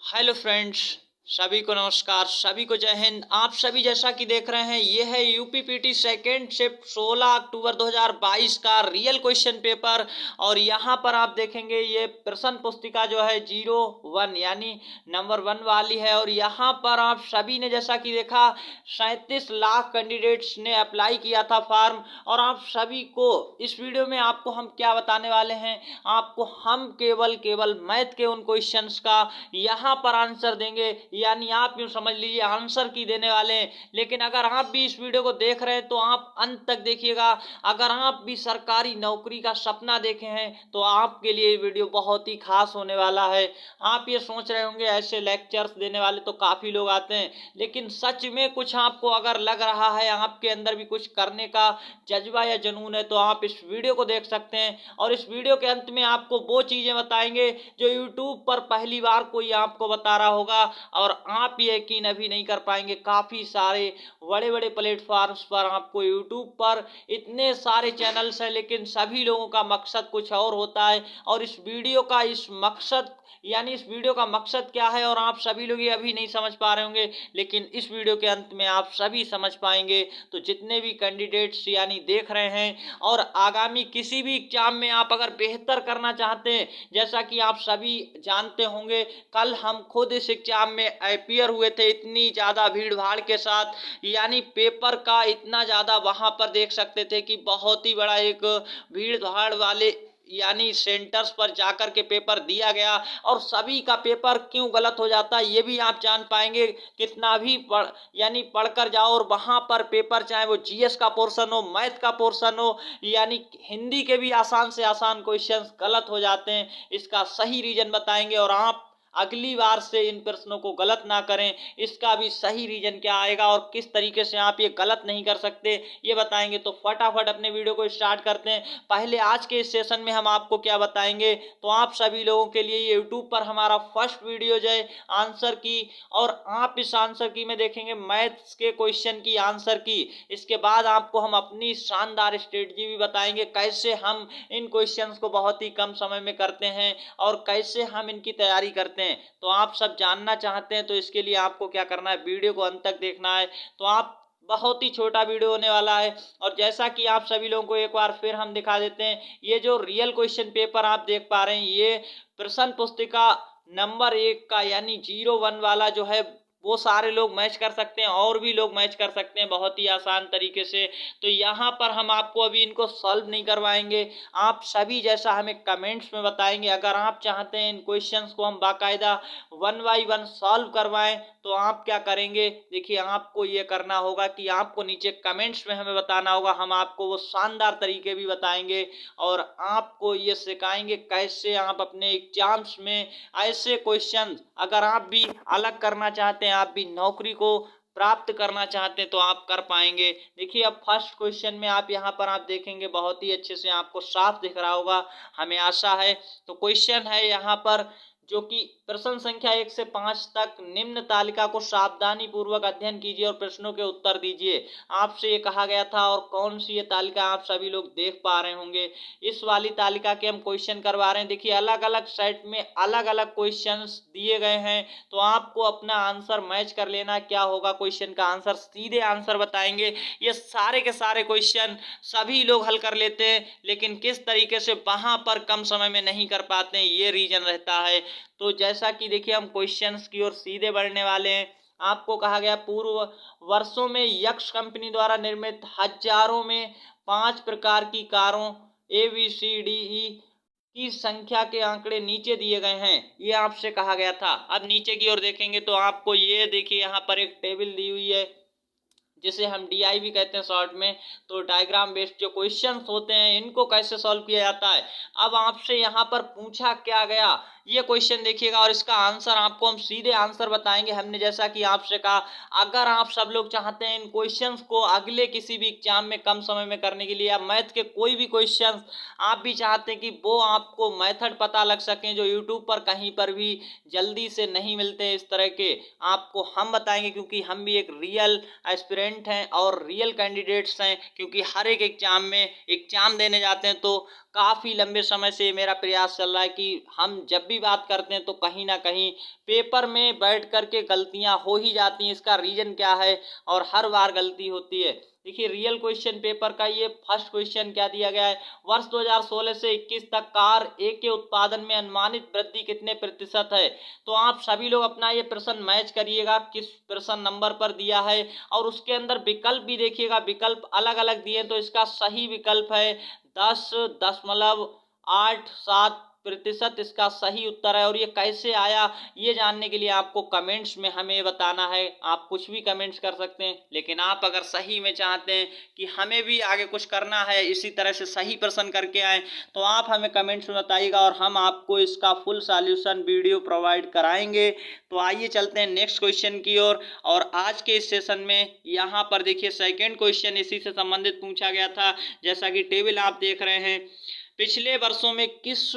Hello friends, सभी को नमस्कार, सभी को जय हिंद। आप सभी जैसा कि देख रहे हैं, ये है यूपीपीटी सेकेंड शिफ्ट 16 अक्टूबर 2022 का रियल क्वेश्चन पेपर। और यहाँ पर आप देखेंगे ये प्रश्न पुस्तिका जो है 01 यानी नंबर 1 वाली है। और यहाँ पर आप सभी ने जैसा कि देखा 37 लाख कैंडिडेट्स ने अप्लाई किया था फॉर्म। और आप सभी को इस वीडियो में आपको हम क्या बताने वाले हैं, आपको हम केवल मैथ के उन क्वेश्चंस का यहाँ पर आंसर देंगे, यानी आप यूं समझ लीजिए आंसर की देने वाले हैं। लेकिन अगर आप भी इस वीडियो को देख रहे हैं तो आप अंत तक देखिएगा। अगर आप भी सरकारी नौकरी का सपना देखे हैं तो आपके लिए ये वीडियो बहुत ही खास होने वाला है। आप ये सोच रहे होंगे ऐसे लेक्चर्स देने वाले तो काफी लोग आते हैं, लेकिन सच में कुछ आपको अगर लग रहा है आपके अंदर भी कुछ करने का जज्बा या जुनून है तो आप इस वीडियो को देख सकते हैं। और इस वीडियो के अंत में आपको वो चीजें बताएंगे जो यूट्यूब पर पहली बार कोई आपको बता रहा होगा और आप ये यकीन अभी नहीं कर पाएंगे। काफी सारे बड़े बड़े प्लेटफॉर्म्स पर आपको यूट्यूब पर इतने सारे चैनल्स हैं, लेकिन सभी लोगों का मकसद कुछ और होता है। और इस वीडियो का इस मकसद यानी इस वीडियो का मकसद क्या है और आप सभी लोग ये अभी नहीं समझ पा रहे होंगे, लेकिन इस वीडियो के अंत में आप सभी समझ पाएंगे। तो जितने भी कैंडिडेट्स यानी देख रहे हैं और आगामी किसी भी एग्जाम में आप अगर बेहतर करना चाहते हैं, जैसा कि आप सभी जानते होंगे कल हम खुद इस एग्जाम में अपियर हुए थे, इतनी ज्यादा भीड़ भाड़ के साथ, यानी पेपर का इतना ज्यादा वहां पर देख सकते थे कि बहुत ही बड़ा एक भीड़ भाड़ वाले यानी सेंटर्स पर जाकर के पेपर दिया गया। और सभी का पेपर क्यों गलत हो जाता है ये भी आप जान पाएंगे। कितना भी यानी पढ़कर जाओ और वहां पर पेपर चाहे वो जीएस का पोर्शन हो, मैथ का पोर्शन हो, यानी हिंदी के भी आसान से आसान क्वेश्चंस गलत हो जाते हैं। इसका सही रीजन बताएंगे और आप अगली बार से इन प्रश्नों को गलत ना करें, इसका भी सही रीजन क्या आएगा और किस तरीके से आप ये गलत नहीं कर सकते ये बताएंगे। तो फटाफट अपने वीडियो को स्टार्ट करते हैं। पहले आज के इस सेशन में हम आपको क्या बताएंगे, तो आप सभी लोगों के लिए ये यूट्यूब पर हमारा फर्स्ट वीडियो जो है आंसर की, और आप इस आंसर की में देखेंगे मैथ्स के क्वेश्चन की आंसर की। इसके बाद आपको हम अपनी शानदार स्ट्रेटजी भी बताएंगे कैसे हम इन क्वेश्चंस को बहुत ही कम समय में करते हैं और कैसे हम इनकी तैयारी करते हैं। तो आप सब जानना चाहते हैं तो इसके लिए आपको क्या करना है, वीडियो को अंत तक देखना है। तो आप बहुत ही छोटा वीडियो होने वाला है। और जैसा कि आप सभी लोगों को एक बार फिर हम दिखा देते हैं, ये जो रियल क्वेश्चन पेपर आप देख पा रहे हैं ये प्रश्न पुस्तिका नंबर 1 का यानी 01 वाला जो है वो सारे लोग मैच कर सकते हैं और भी लोग मैच कर सकते हैं बहुत ही आसान तरीके से। तो यहाँ पर हम आपको अभी इनको सॉल्व नहीं करवाएंगे, आप सभी जैसा हमें कमेंट्स में बताएंगे। अगर आप चाहते हैं इन क्वेश्चंस को हम बाकायदा 1 बाई 1 सॉल्व करवाएं तो आप क्या करेंगे, देखिए आपको ये करना होगा कि आपको नीचे कमेंट्स में हमें बताना होगा, हम आपको वो शानदार तरीके भी बताएंगे और आपको ये सिखाएंगे कैसे आप अपने एग्जाम्स में ऐसे क्वेश्चन अगर आप भी अलग करना चाहते हैं, आप भी नौकरी को प्राप्त करना चाहते हैं तो आप कर पाएंगे। देखिए अब फर्स्ट क्वेश्चन में आप यहाँ पर आप देखेंगे बहुत ही अच्छे से आपको साफ दिख रहा होगा, हमें आशा है। तो क्वेश्चन है यहाँ पर जो कि प्रश्न संख्या 1 से 5 तक निम्न तालिका को सावधानी पूर्वक अध्ययन कीजिए और प्रश्नों के उत्तर दीजिए, आपसे ये कहा गया था। और कौन सी ये तालिका आप सभी लोग देख पा रहे होंगे, इस वाली तालिका के हम क्वेश्चन करवा रहे हैं। देखिए अलग अलग सेट में अलग अलग क्वेश्चंस दिए गए हैं, तो आपको अपना आंसर मैच कर लेना। क्या होगा क्वेश्चन का आंसर, सीधे आंसर बताएंगे। ये सारे के सारे क्वेश्चन सभी लोग हल कर लेते हैं, लेकिन किस तरीके से वहां पर कम समय में नहीं कर पाते हैं ये रीजन रहता है। तो जैसा कि देखिए हम क्वेश्चंस की ओर सीधे बढ़ने वाले हैं। आपको कहा गया पूर्व वर्षों में यक्स कंपनी द्वारा निर्मित हजारों में 5 प्रकार की कारों ABCDE की संख्या के आंकड़े नीचे दिए गए हैं, ये आपसे कहा गया था। अब नीचे की ओर देखेंगे तो आपको ये देखिए यहाँ पर एक टेबल दी हुई है जिसे हम DI भी कहते हैं शॉर्ट में। तो डायग्राम बेस्ड जो क्वेश्चंस होते हैं इनको कैसे सॉल्व किया जाता है। अब आपसे यहाँ पर पूछा क्या गया ये क्वेश्चन देखिएगा और इसका आंसर आपको हम सीधे आंसर बताएंगे। हमने जैसा कि आपसे कहा अगर आप सब लोग चाहते हैं इन क्वेश्चंस को अगले किसी भी एग्जाम में कम समय में करने के लिए, या मैथ के कोई भी क्वेश्चंस आप भी चाहते हैं कि वो आपको मेथड पता लग सके जो यूट्यूब पर कहीं पर भी जल्दी से नहीं मिलते इस तरह के, आपको हम बताएंगे क्योंकि हम भी एक रियल एस्पिरेंट एस्पिरेंट हैं और रियल कैंडिडेट्स हैं, क्योंकि हर एक एग्जाम में एग्जाम देने जाते हैं तो काफ़ी लंबे समय से मेरा प्रयास चल रहा है कि हम जब भी बात करते हैं तो कहीं ना कहीं पेपर में बैठ कर के गलतियां हो ही जाती हैं। इसका रीज़न क्या है और हर बार गलती होती है। देखिए रियल क्वेश्चन पेपर का ये फर्स्ट क्वेश्चन क्या दिया गया है, वर्ष 2016 से 21 तक कार ए के उत्पादन में अनुमानित वृद्धि कितने प्रतिशत है। तो आप सभी लोग अपना ये प्रश्न मैच करिएगा किस प्रश्न नंबर पर दिया है, और उसके अंदर विकल्प भी देखिएगा, विकल्प अलग अलग दिए तो इसका सही विकल्प है 10.87% इसका सही उत्तर है। और ये कैसे आया ये जानने के लिए आपको कमेंट्स में हमें बताना है। आप कुछ भी कमेंट्स कर सकते हैं, लेकिन आप अगर सही में चाहते हैं कि हमें भी आगे कुछ करना है, इसी तरह से सही प्रश्न करके आए, तो आप हमें कमेंट्स में बताइएगा और हम आपको इसका फुल सॉल्यूशन वीडियो प्रोवाइड कराएंगे। तो आइए चलते हैं नेक्स्ट क्वेश्चन की ओर। और आज के इस सेशन में यहाँ पर देखिए सेकंड क्वेश्चन इसी से संबंधित पूछा गया था। जैसा कि टेबल आप देख रहे हैं, पिछले वर्षों में किस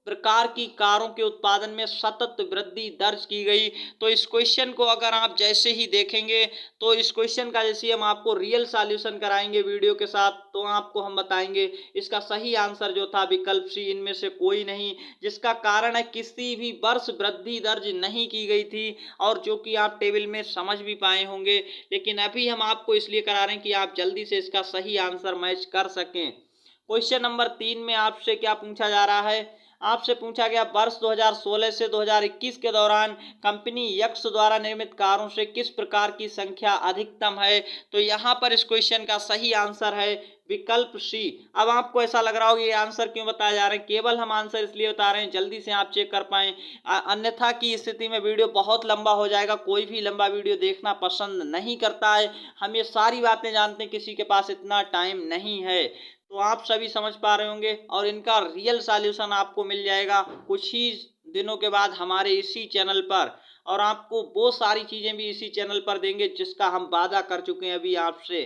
प्रकार की कारों के उत्पादन में सतत वृद्धि दर्ज की गई। तो इस क्वेश्चन को अगर आप जैसे ही देखेंगे तो इस क्वेश्चन का जैसे हम आपको रियल सॉल्यूशन कराएंगे वीडियो के साथ, तो आपको हम बताएंगे इसका सही आंसर जो था विकल्प सी, इनमें से कोई नहीं, जिसका कारण है किसी भी वर्ष वृद्धि दर्ज नहीं की गई थी। और जो कि आप टेबल में समझ भी पाए होंगे, लेकिन अभी हम आपको इसलिए करा रहे हैं कि आप जल्दी से इसका सही आंसर मैच कर सकें। क्वेश्चन नंबर 3 में आपसे क्या पूछा जा रहा है, आपसे पूछा गया वर्ष 2016 से 2021 के दौरान कंपनी यक्स द्वारा निर्मित कारों से किस प्रकार की संख्या अधिकतम है। तो यहाँ पर इस क्वेश्चन का सही आंसर है विकल्प सी। अब आपको ऐसा लग रहा होगा ये आंसर क्यों बताया जा रहा है, केवल हम आंसर इसलिए बता रहे हैं जल्दी से आप चेक कर पाएं, अन्यथा की स्थिति में वीडियो बहुत लंबा हो जाएगा। कोई भी लंबा वीडियो देखना पसंद नहीं करता है, हम ये सारी बातें जानते हैं, किसी के पास इतना टाइम नहीं है। तो आप सभी समझ पा रहे होंगे और इनका रियल सॉल्यूशन आपको मिल जाएगा कुछ ही दिनों के बाद हमारे इसी चैनल पर, और आपको वो सारी चीजें भी इसी चैनल पर देंगे जिसका हम वादा कर चुके हैं अभी आपसे।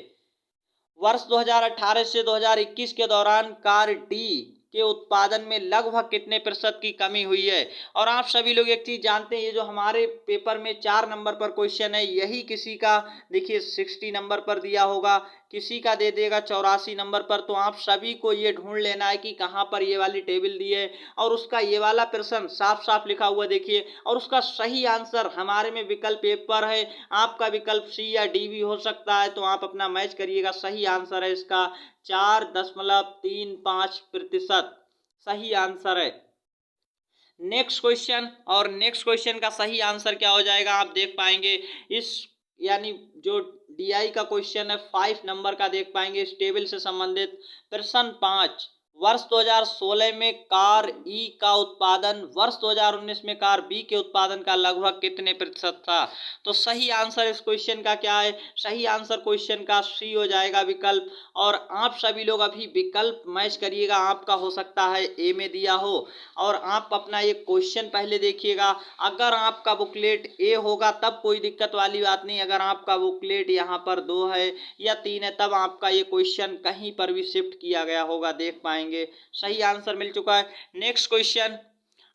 वर्ष 2018 से 2021 के दौरान कार डी के उत्पादन में लगभग कितने प्रतिशत की कमी हुई है। और आप सभी लोग एक चीज जानते हैं, ये जो हमारे पेपर में 4 नंबर पर क्वेश्चन है, यही किसी का देखिए 60 नंबर पर दिया होगा, किसी का दे देगा 84 नंबर पर। तो आप सभी को ये ढूंढ लेना है कि कहाँ पर ये वाली टेबल दी है और उसका ये वाला प्रश्न साफ साफ लिखा हुआ देखिए, और उसका सही आंसर हमारे में विकल्प ए पर है। आपका विकल्प सी या डी भी हो सकता है, तो आप अपना मैच करिएगा। सही आंसर है इसका 4.35% सही आंसर है। नेक्स्ट क्वेश्चन, और नेक्स्ट क्वेश्चन का सही आंसर क्या हो जाएगा आप देख पाएंगे। इस यानी जो डीआई का क्वेश्चन है 5 नंबर का देख पाएंगे इस टेबल से संबंधित। प्रश्न 5, वर्ष 2016 में कार ई का उत्पादन वर्ष 2019 में कार बी के उत्पादन का लगभग कितने प्रतिशत था। तो सही आंसर इस क्वेश्चन का क्या है, सही आंसर क्वेश्चन का सी हो जाएगा विकल्प। और आप सभी लोग अभी विकल्प मैच करिएगा, आपका हो सकता है ए में दिया हो। और आप अपना ये क्वेश्चन पहले देखिएगा, अगर आपका बुकलेट ए होगा तब कोई दिक्कत वाली बात नहीं, अगर आपका बुकलेट यहाँ पर 2 है या 3 है तब आपका ये क्वेश्चन कहीं पर भी शिफ्ट किया गया होगा, देख पाएंगे। सही आंसर मिल चुका है। नेक्स्ट क्वेश्चन,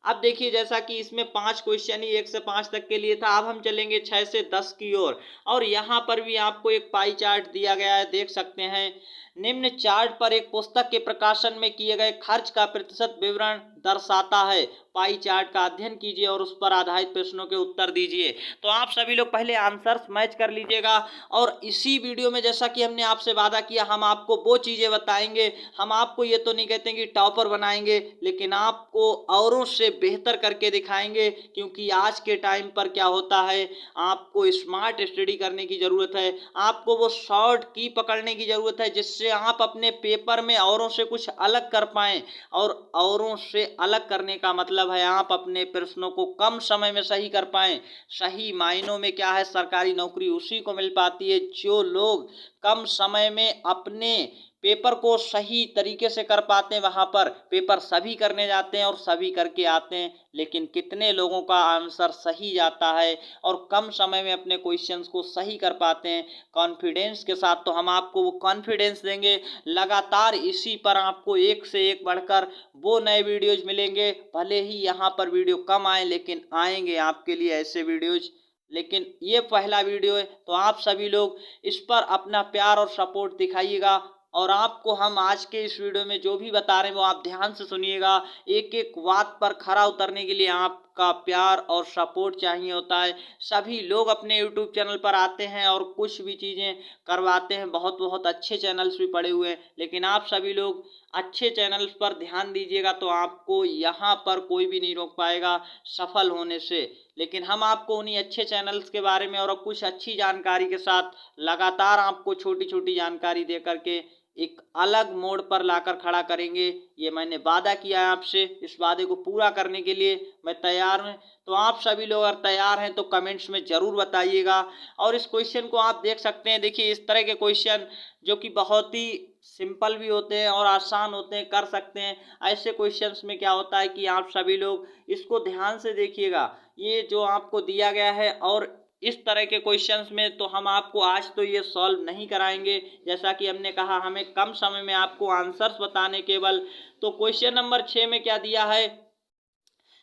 अब देखिए जैसा कि इसमें 5 क्वेश्चन ही 1 से 5 तक के लिए था, अब हम चलेंगे 6 से 10 की ओर। और यहाँ पर भी आपको एक पाई चार्ट दिया गया है, देख सकते हैं। निम्न चार्ट पर एक पुस्तक के प्रकाशन में किए गए खर्च का प्रतिशत विवरण दर्शाता है। पाई चार्ट का अध्ययन कीजिए और उस पर आधारित प्रश्नों के उत्तर दीजिए। तो आप सभी लोग पहले आंसर्स मैच कर लीजिएगा, और इसी वीडियो में जैसा कि हमने आपसे वादा किया, हम आपको वो चीज़ें बताएंगे। हम आपको ये तो नहीं कहते कि टॉपर बनाएंगे, लेकिन आपको औरों से बेहतर करके दिखाएंगे। क्योंकि आज के टाइम पर क्या होता है, आपको स्मार्ट स्टडी करने की ज़रूरत है, आपको वो शॉर्ट की पकड़ने की ज़रूरत है, जिससे आप अपने पेपर में औरों से कुछ अलग कर पाएं। और औरों से अलग करने का मतलब है आप अपने प्रश्नों को कम समय में सही कर पाएं। सही मायनों में क्या है, सरकारी नौकरी उसी को मिल पाती है जो लोग कम समय में अपने पेपर को सही तरीके से कर पाते हैं। वहाँ पर पेपर सभी करने जाते हैं और सभी करके आते हैं, लेकिन कितने लोगों का आंसर सही जाता है और कम समय में अपने क्वेश्चंस को सही कर पाते हैं कॉन्फिडेंस के साथ। तो हम आपको वो कॉन्फिडेंस देंगे लगातार, इसी पर आपको एक से एक बढ़कर वो नए वीडियोज मिलेंगे। भले ही यहाँ पर वीडियो कम आए, लेकिन आएंगे आपके लिए ऐसे वीडियोज लेकिन ये पहला वीडियो है, तो आप सभी लोग इस पर अपना प्यार और सपोर्ट दिखाइएगा। और आपको हम आज के इस वीडियो में जो भी बता रहे हैं वो आप ध्यान से सुनिएगा। एक एक बात पर खरा उतरने के लिए आपका प्यार और सपोर्ट चाहिए होता है। सभी लोग अपने यूट्यूब चैनल पर आते हैं और कुछ भी चीज़ें करवाते हैं, बहुत बहुत अच्छे चैनल्स भी पड़े हुए हैं, लेकिन आप सभी लोग अच्छे चैनल्स पर ध्यान दीजिएगा तो आपको यहाँ पर कोई भी नहीं रोक पाएगा सफल होने से। लेकिन हम आपको उन्हीं अच्छे चैनल्स के बारे में और कुछ अच्छी जानकारी के साथ लगातार आपको छोटी छोटी जानकारी दे करके एक अलग मोड़ पर लाकर खड़ा करेंगे। ये मैंने वादा किया है आपसे, इस वादे को पूरा करने के लिए मैं तैयार हूँ। तो आप सभी लोग अगर तैयार हैं तो कमेंट्स में ज़रूर बताइएगा। और इस क्वेश्चन को आप देख सकते हैं, देखिए इस तरह के क्वेश्चन जो कि बहुत ही सिंपल भी होते हैं और आसान होते हैं, कर सकते हैं। ऐसे क्वेश्चंस में क्या होता है कि आप सभी लोग इसको ध्यान से देखिएगा, ये जो आपको दिया गया है। और इस तरह के क्वेश्चंस में तो हम आपको आज तो ये सॉल्व नहीं कराएंगे, जैसा कि हमने कहा हमें कम समय में आपको आंसर्स बताने केवल। तो क्वेश्चन नंबर 6 में क्या दिया है,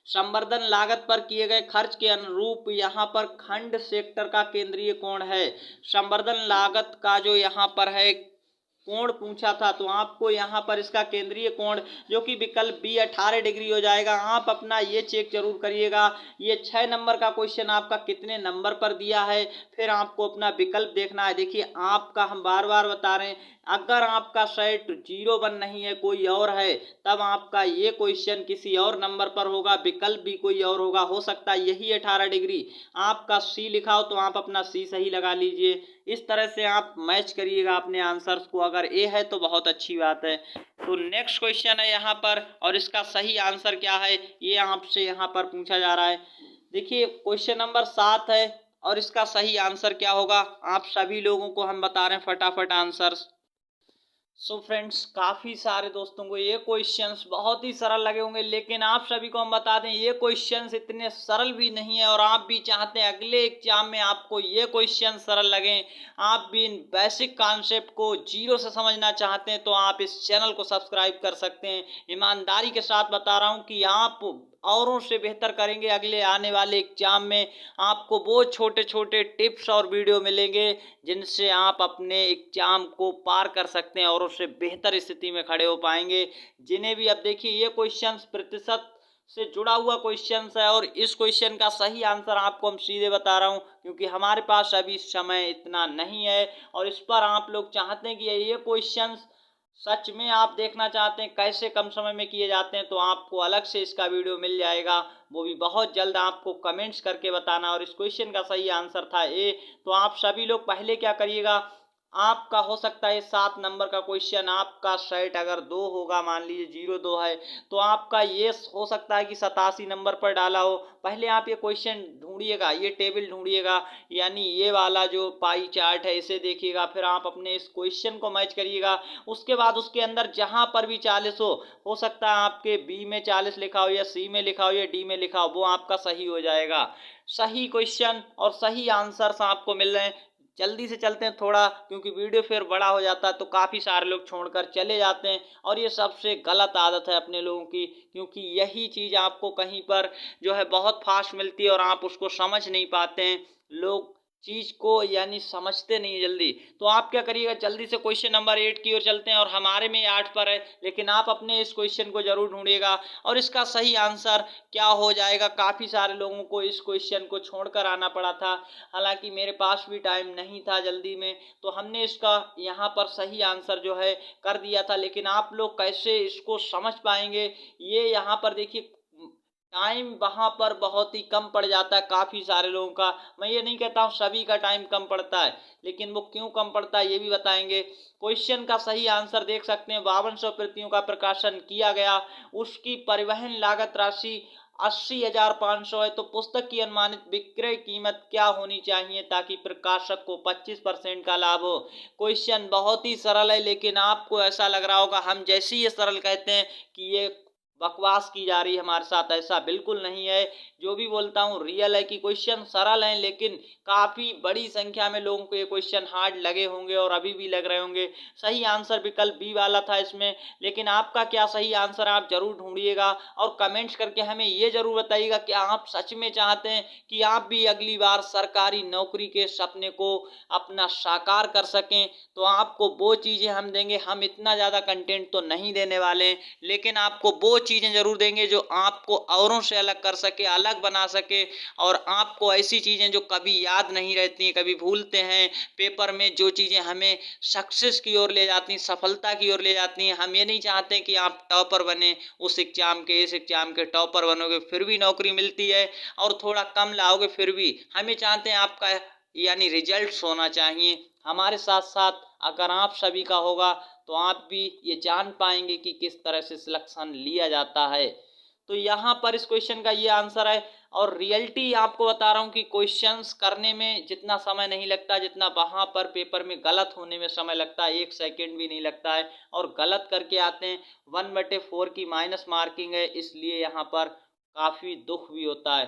संवर्धन लागत पर किए गए खर्च के अनुरूप यहाँ पर खंड सेक्टर का केंद्रीय कोण है। संवर्धन लागत का जो यहाँ पर है कोण पूछा था, तो आपको यहाँ पर इसका केंद्रीय कोण जो कि विकल्प बी 18 डिग्री हो जाएगा। आप अपना ये चेक जरूर करिएगा। ये 6 नंबर का क्वेश्चन आपका कितने नंबर पर दिया है, फिर आपको अपना विकल्प देखना है। देखिए आपका हम बार बार बता रहे हैं, अगर आपका सेट 01 नहीं है, कोई और है, तब आपका ये क्वेश्चन किसी और नंबर पर होगा, विकल्प भी कोई और होगा। हो सकता है यही 18 डिग्री आपका सी लिखा हो, तो आप अपना सी सही लगा लीजिए। इस तरह से आप मैच करिएगा अपने आंसर्स को। अगर ए है तो बहुत अच्छी बात है। तो नेक्स्ट क्वेश्चन है यहाँ पर, और इसका सही आंसर क्या है ये आपसे यहाँ पर पूछा जा रहा है। देखिए क्वेश्चन नंबर 7 है और इसका सही आंसर क्या होगा, आप सभी लोगों को हम बता रहे हैं फटाफट आंसर्स। सो फ्रेंड्स, काफ़ी सारे दोस्तों को ये क्वेश्चंस बहुत ही सरल लगे होंगे, लेकिन आप सभी को हम बता दें ये क्वेश्चंस इतने सरल भी नहीं है। और आप भी चाहते हैं अगले एग्जाम में आपको ये क्वेश्चन सरल लगें, आप भी इन बेसिक कॉन्सेप्ट को जीरो से समझना चाहते हैं, तो आप इस चैनल को सब्सक्राइब कर सकते हैं। ईमानदारी के साथ बता रहा हूँ कि आप औरों से बेहतर करेंगे। अगले आने वाले एग्जाम में आपको वो छोटे छोटे टिप्स और वीडियो मिलेंगे जिनसे आप अपने एग्जाम को पार कर सकते हैं और उससे बेहतर स्थिति में खड़े हो पाएंगे। जिन्हें भी अब देखिए ये क्वेश्चंस प्रतिशत से जुड़ा हुआ क्वेश्चंस है, और इस क्वेश्चन का सही आंसर आपको हम सीधे बता रहा हूं क्योंकि हमारे पास अभी समय इतना नहीं है। और इस पर आप लोग चाहते हैं कि ये क्वेश्चंस सच में आप देखना चाहते हैं कैसे कम समय में किए जाते हैं, तो आपको अलग से इसका वीडियो मिल जाएगा, वो भी बहुत जल्द। आपको कमेंट्स करके बताना। और इस क्वेश्चन का सही आंसर था ए। तो आप सभी लोग पहले क्या करिएगा, आपका हो सकता है 7 नंबर का क्वेश्चन, आपका सेट अगर 2 होगा, मान लीजिए 02 है, तो आपका ये हो सकता है कि 87 नंबर पर डाला हो। पहले आप ये क्वेश्चन ढूंढिएगा, ये टेबल ढूंढिएगा, यानी ये वाला जो पाई चार्ट है इसे देखिएगा, फिर आप अपने इस क्वेश्चन को मैच करिएगा। उसके बाद उसके अंदर जहां पर भी 40 हो सकता है आपके बी में 40 लिखा हो या सी में लिखा हो या डी में लिखा हो, वो आपका सही हो जाएगा। सही क्वेश्चन और सही आंसर्स आपको मिल रहे हैं। जल्दी से चलते हैं थोड़ा, क्योंकि वीडियो फिर बड़ा हो जाता है तो काफ़ी सारे लोग छोड़कर चले जाते हैं, और ये सबसे गलत आदत है अपने लोगों की, क्योंकि यही चीज़ आपको कहीं पर जो है बहुत फास्ट मिलती है और आप उसको समझ नहीं पाते हैं। लोग चीज़ को यानी समझते नहीं जल्दी। तो आप क्या करिएगा, जल्दी से क्वेश्चन नंबर 8 की ओर चलते हैं, और हमारे में 8 पर है, लेकिन आप अपने इस क्वेश्चन को जरूर ढूंढिएगा और इसका सही आंसर क्या हो जाएगा। काफ़ी सारे लोगों को इस क्वेश्चन को छोड़कर आना पड़ा था, हालांकि मेरे पास भी टाइम नहीं था जल्दी में, तो हमने इसका यहाँ पर सही आंसर जो है कर दिया था। लेकिन आप लोग कैसे इसको समझ पाएंगे, ये यहाँ पर देखिए टाइम वहाँ पर बहुत ही कम पड़ जाता है काफ़ी सारे लोगों का। मैं ये नहीं कहता हूँ सभी का टाइम कम पड़ता है, लेकिन वो क्यों कम पड़ता है ये भी बताएंगे। क्वेश्चन का सही आंसर देख सकते हैं, 5200 प्रतियों का प्रकाशन किया गया, उसकी परिवहन लागत राशि 80,500 है। तो पुस्तक की अनुमानित विक्रय कीमत क्या होनी चाहिए ताकि प्रकाशक को 25% का लाभ हो। क्वेश्चन बहुत ही सरल है, लेकिन आपको ऐसा लग रहा होगा हम जैसे ही ये सरल कहते हैं कि ये बकवास की जा रही है हमारे साथ, ऐसा बिल्कुल नहीं है। जो भी बोलता हूँ रियल है कि क्वेश्चन सरल हैं, लेकिन काफ़ी बड़ी संख्या में लोगों को ये क्वेश्चन हार्ड लगे होंगे और अभी भी लग रहे होंगे। सही आंसर विकल्प बी वाला था इसमें, लेकिन आपका क्या सही आंसर आप जरूर ढूंढिएगा और कमेंट्स करके हमें ये जरूर बताइएगा कि आप सच में चाहते हैं कि आप भी अगली बार सरकारी नौकरी के सपने को अपना साकार कर सकें। तो आपको वो चीज़ें हम देंगे, हम इतना ज़्यादा कंटेंट तो नहीं देने वाले हैं, लेकिन आपको वो चीज़ें ज़रूर देंगे जो आपको औरों से अलग कर सके, अलग बना सके। और आपको ऐसी चीज़ें जो कभी याद नहीं रहती हैं, कभी भूलते हैं पेपर में, जो चीज़ें हमें सक्सेस की ओर ले जाती हैं, सफलता की ओर ले जाती हैं। हम ये नहीं चाहते कि आप टॉपर बने उस एग्जाम के, इस एग्जाम के टॉपर बनोगे फिर भी नौकरी मिलती है और थोड़ा कम लाओगे फिर भी। हमें चाहते हैं आपका यानी रिजल्ट्स होना चाहिए। हमारे साथ साथ अगर आप सभी का होगा तो आप भी ये जान पाएंगे कि किस तरह से सिलेक्शन लिया जाता है। तो यहाँ पर इस क्वेश्चन का ये आंसर है। और रियलिटी आपको बता रहा हूँ कि क्वेश्चंस करने में जितना समय नहीं लगता जितना वहाँ पर पेपर में गलत होने में समय लगता है, 1 सेकेंड भी नहीं लगता है। और गलत करके आते हैं, 1/4 की माइनस मार्किंग है, इसलिए यहाँ पर काफ़ी दुख भी होता है।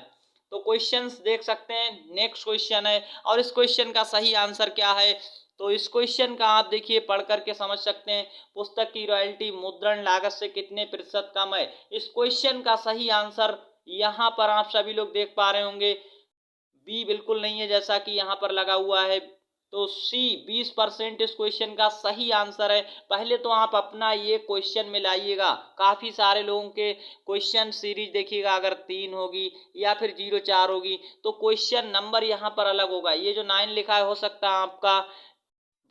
तो क्वेश्चंस देख सकते हैं, नेक्स्ट क्वेश्चन है और इस क्वेश्चन का सही आंसर क्या है। तो इस क्वेश्चन का आप देखिए पढ़ करके समझ सकते हैं। पुस्तक की रॉयल्टी मुद्रण लागत से कितने प्रतिशत कम है। इस क्वेश्चन का सही आंसर यहाँ पर आप सभी लोग देख पा रहे होंगे, बी बिल्कुल नहीं है जैसा कि यहाँ पर लगा हुआ है। तो सी 20% इस क्वेश्चन का सही आंसर है। पहले तो आप अपना ये क्वेश्चन मिलाइएगा, काफ़ी सारे लोगों के क्वेश्चन सीरीज देखिएगा, अगर 3 होगी या फिर 0-4 होगी तो क्वेश्चन नंबर यहाँ पर अलग होगा। ये जो 9 लिखा है हो सकता है आपका,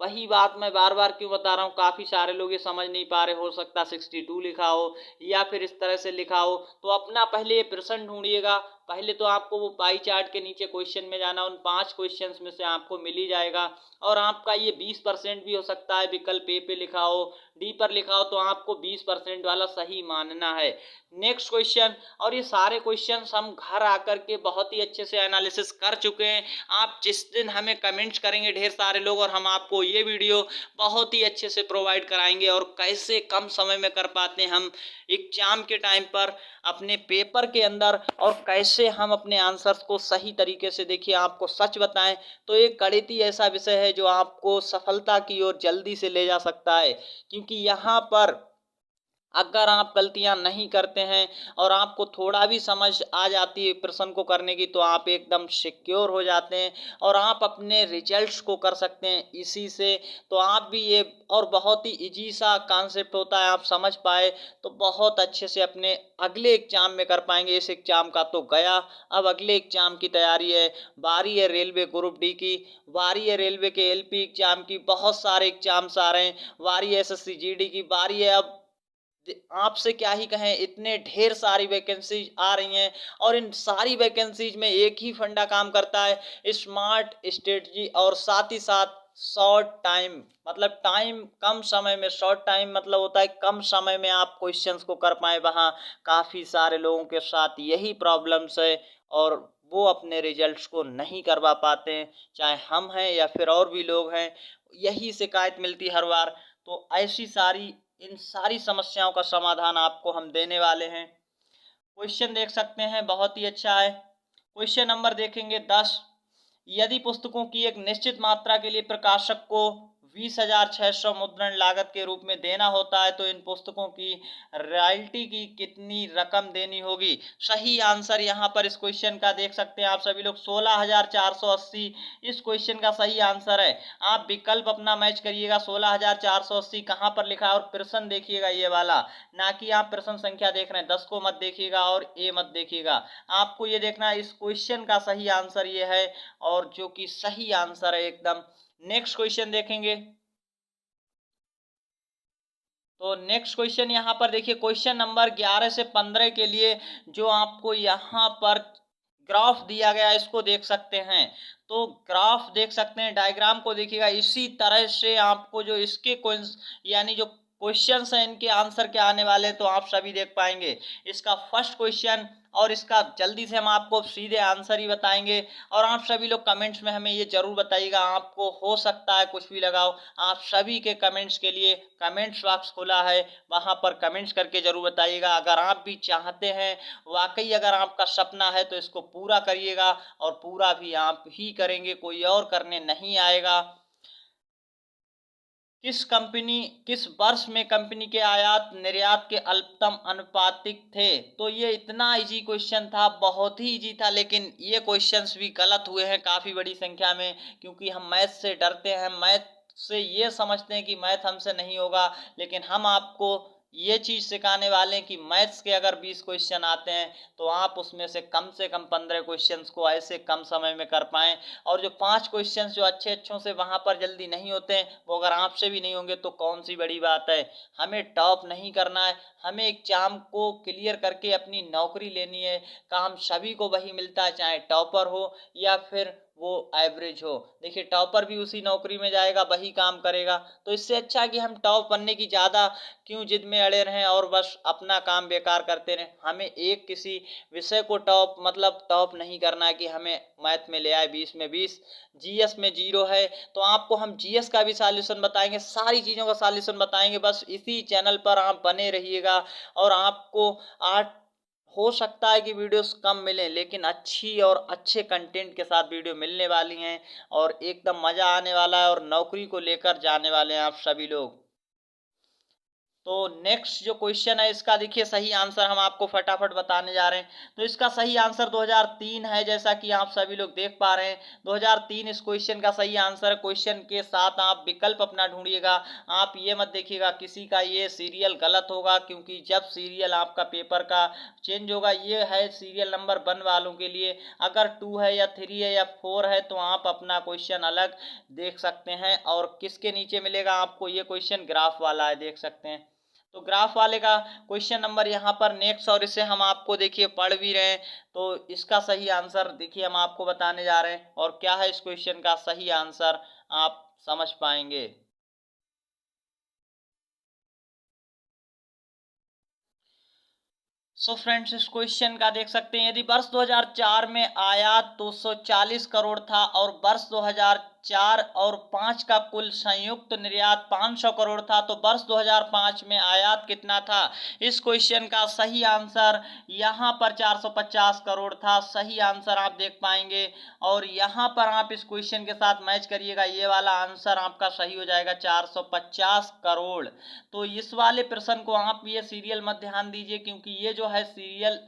वही बात मैं बार बार क्यों बता रहा हूँ, काफ़ी सारे लोग ये समझ नहीं पा रहे, हो सकता है 62 लिखा हो या फिर इस तरह से लिखा हो। तो अपना पहले ये प्रश्न ढूंढिएगा। पहले तो आपको वो पाई चार्ट के नीचे क्वेश्चन में जाना, उन 5 क्वेश्चंस में से आपको मिल ही जाएगा। और आपका ये 20% भी हो सकता है, विकल्प ए पे लिखा हो, डी पर लिखा हो, तो आपको 20% वाला सही मानना है। नेक्स्ट क्वेश्चन, और ये सारे क्वेश्चंस हम घर आकर के बहुत ही अच्छे से एनालिसिस कर चुके हैं। आप जिस दिन हमें कमेंट्स करेंगे ढेर सारे लोग, और हम आपको ये वीडियो बहुत ही अच्छे से प्रोवाइड कराएंगे और कैसे कम समय में कर पाते हैं हम एग्जाम के टाइम पर अपने पेपर के अंदर, और कैसे हम अपने आंसर्स को सही तरीके से, देखिए आपको सच बताएं तो एक गणित ही ऐसा विषय है जो आपको सफलता की ओर जल्दी से ले जा सकता है। क्योंकि यहाँ पर अगर आप गलतियां नहीं करते हैं और आपको थोड़ा भी समझ आ जाती है प्रश्न को करने की, तो आप एकदम सिक्योर हो जाते हैं और आप अपने रिजल्ट्स को कर सकते हैं इसी से। तो आप भी ये, और बहुत ही इजी सा कॉन्सेप्ट होता है, आप समझ पाए तो बहुत अच्छे से अपने अगले एग्जाम में कर पाएंगे। इस एग्जाम का तो गया, अब अगले एग्जाम की तैयारी है। बारी है रेलवे ग्रुप डी की, बारी है रेलवे के एलपी एग्जाम की, बहुत सारे एग्जाम्स आ रहे हैं, बारी है एसएससी जीडी की, बारी है अब आपसे क्या ही कहें, इतने ढेर सारी वैकेंसीज आ रही हैं। और इन सारी वैकेंसीज में एक ही फंडा काम करता है, स्मार्ट स्ट्रेटजी, और साथ ही साथ शॉर्ट टाइम, मतलब टाइम कम समय में, शॉर्ट टाइम मतलब होता है कम समय में आप क्वेश्चंस को कर पाए। वहाँ काफ़ी सारे लोगों के साथ यही प्रॉब्लम्स है और वो अपने रिजल्ट्स को नहीं करवा पाते हैं, चाहे हम हैं या फिर और भी लोग हैं, यही शिकायत मिलती है हर बार। तो ऐसी सारी, इन सारी समस्याओं का समाधान आपको हम देने वाले हैं। क्वेश्चन देख सकते हैं, बहुत ही अच्छा है। क्वेश्चन नंबर देखेंगे 10, यदि पुस्तकों की एक निश्चित मात्रा के लिए प्रकाशक को 20,600 मुद्रण लागत के रूप में देना होता है तो इन पुस्तकों की रॉयल्टी की कितनी रकम देनी होगी। सही आंसर यहाँ पर इस क्वेश्चन का देख सकते हैं आप सभी लोग, 16,480 इस क्वेश्चन का सही आंसर है। आप विकल्प अपना मैच करिएगा, 16,480 कहाँ पर लिखा है, और प्रश्न देखिएगा ये वाला, ना कि आप प्रश्न संख्या देख रहे हैं, 10 को मत देखिएगा और ए मत देखिएगा। आपको ये देखना है इस क्वेश्चन का सही आंसर ये है, और जो कि सही आंसर है एकदम। नेक्स्ट क्वेश्चन देखेंगे, तो नेक्स्ट क्वेश्चन यहाँ पर देखिए, क्वेश्चन नंबर 11 से 15 के लिए जो आपको यहाँ पर ग्राफ दिया गया है इसको देख सकते हैं। तो ग्राफ देख सकते हैं, डायग्राम को देखिएगा, इसी तरह से आपको जो इसके यानी जो क्वेश्चंस हैं इनके आंसर क्या आने वाले हैं, तो आप सभी देख पाएंगे। इसका फर्स्ट क्वेश्चन और इसका जल्दी से हम आपको सीधे आंसर ही बताएंगे। और आप सभी लोग कमेंट्स में हमें ये जरूर बताइएगा, आपको हो सकता है कुछ भी लगाओ, आप सभी के कमेंट्स के लिए कमेंट्स बॉक्स खुला है, वहां पर कमेंट्स करके जरूर बताइएगा। अगर आप भी चाहते हैं, वाकई अगर आपका सपना है तो इसको पूरा करिएगा, और पूरा भी आप ही करेंगे, कोई और करने नहीं आएगा। किस वर्ष में कंपनी के आयात निर्यात के अल्पतम अनुपातिक थे? तो ये इतना इजी क्वेश्चन था, बहुत ही इजी था, लेकिन ये क्वेश्चंस भी गलत हुए हैं काफी बड़ी संख्या में, क्योंकि हम मैथ से डरते हैं, मैथ से ये समझते हैं कि मैथ हमसे नहीं होगा। लेकिन हम आपको ये चीज सिखाने वाले हैं कि मैथ्स के अगर 20 क्वेश्चन आते हैं तो आप उसमें से कम 15 क्वेश्चंस को ऐसे कम समय में कर पाएं। और जो 5 क्वेश्चंस जो अच्छे अच्छों से वहां पर जल्दी नहीं होते हैं, वो अगर आपसे भी नहीं होंगे तो कौन सी बड़ी बात है। हमें टॉप नहीं करना है, हमें एग्जाम को क्लियर करके अपनी नौकरी लेनी है। काम सभी को वही मिलता है, चाहे टॉपर हो या फिर वो एवरेज हो। देखिए टॉपर भी उसी नौकरी में जाएगा, वही काम करेगा। तो इससे अच्छा कि हम टॉप बनने की ज्यादा क्यों जिद में अड़े रहें और बस अपना काम बेकार करते रहें। हमें एक किसी विषय को टॉप मतलब टॉप नहीं करना है कि हमें मैथ में ले आए 20 में 20, जीएस में 0 है तो आपको हम जीएस का भी सॉल्यूशन बताएंगे, सारी चीजों का सॉल्यूशन बताएंगे। बस इसी चैनल पर आप बने रहिएगा। और आपको आर्ट हो सकता है कि वीडियोस कम मिलें, लेकिन अच्छी और अच्छे कंटेंट के साथ वीडियो मिलने वाली हैं, और एकदम मजा आने वाला है, और नौकरी को लेकर जाने वाले हैं आप सभी लोग। तो नेक्स्ट जो क्वेश्चन है इसका देखिए सही आंसर हम आपको फटाफट बताने जा रहे हैं। तो इसका सही आंसर 2003 है, जैसा कि आप सभी लोग देख पा रहे हैं। 2003 इस क्वेश्चन का सही आंसर है। क्वेश्चन के साथ आप विकल्प अपना ढूंढिएगा। आप ये मत देखिएगा किसी का ये सीरियल गलत होगा, क्योंकि जब सीरियल आपका पेपर का चेंज होगा, ये है सीरियल नंबर 1 वालों के लिए। अगर 2 है या 3 है या 4 है तो आप अपना क्वेश्चन अलग देख सकते हैं। और किसके नीचे मिलेगा आपको ये क्वेश्चन? ग्राफ वाला है, देख सकते हैं। तो ग्राफ वाले का क्वेश्चन नंबर यहाँ पर नेक्स्ट, और इसे हम आपको देखिए पढ़ भी रहे हैं। तो इसका सही आंसर देखिए हम आपको बताने जा रहे हैं, और क्या है इस क्वेश्चन का सही आंसर आप समझ पाएंगे। सो फ्रेंड्स इस क्वेश्चन का देख सकते हैं, यदि वर्ष 2004 में आयात 240 करोड़ था और वर्ष 2004 और 5 का कुल संयुक्त निर्यात 500 करोड़ था, तो वर्ष 2005 में आयात कितना था? इस क्वेश्चन का सही आंसर यहाँ पर 450 करोड़ था, सही आंसर आप देख पाएंगे। और यहाँ पर आप इस क्वेश्चन के साथ मैच करिएगा, ये वाला आंसर आपका सही हो जाएगा 450 करोड़। तो इस वाले प्रश्न को आप ये सीरियल मत ध्यान दीजिए, क्योंकि ये जो है सीरियल